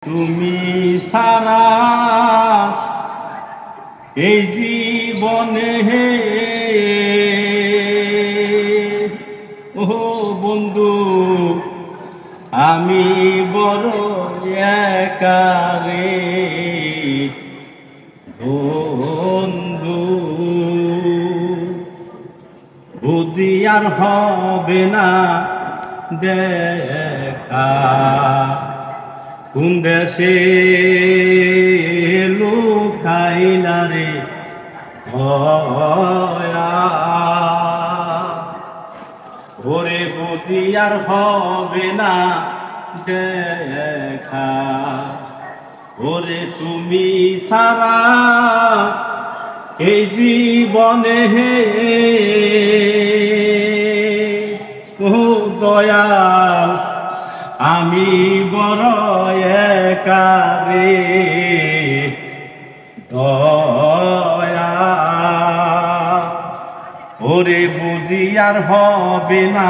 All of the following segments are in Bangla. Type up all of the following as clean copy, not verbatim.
তুমি সারা এই জীবনে ও বন্ধু আমি বড় একা রে বন্ধু বুঝি আর হবে না দেখা কোন দেশে লুকাইলা রে ওরে বুঝি আর হবে না দেখা ওরে তুমি সারা এই জীবনে ও দয়াল আমি বড় একা রে দয়া ওরে বুঝি আর হবে না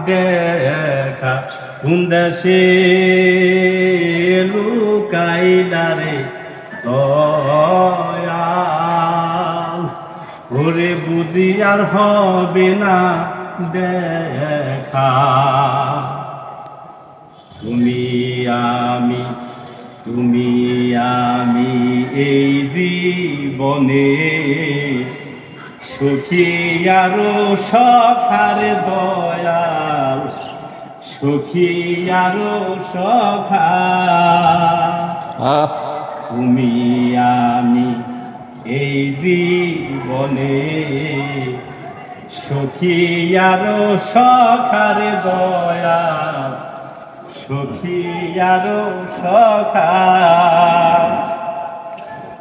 দেখা কোন দেশে লুকাইলা রে দয়াল ওরে বুঝি আর হবে না দেখা তুমি আমি এই জীবনে সুখী আরো সখার দয়াল সুখী আরো সখা তুমি আমি এই জীবনে সুখী আরো সখার দয়াল সুখী আরো সখা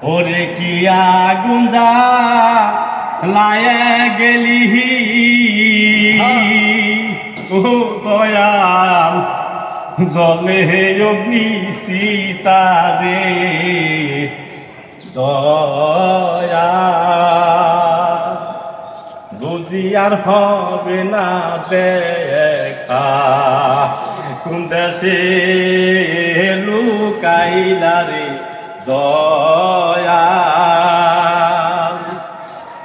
ওরে কি আগুন যা লায়ে গেলি ও দয়াল জলে অগ্নি সীতারে দয়াল বুঝি আর হবে না দেখা কোন দেশে লুকাইলা রে দয়াল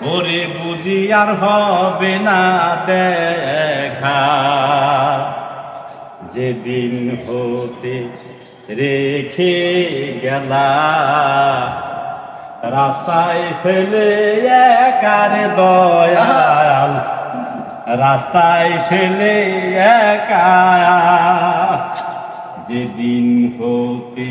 ওরে বুঝি আর হবে না দেখা যেদিন হতে রেখে গেলা রাস্তায় ফেলে একার দয়াল রাস্তায় ফেলে একা যেদিন হতে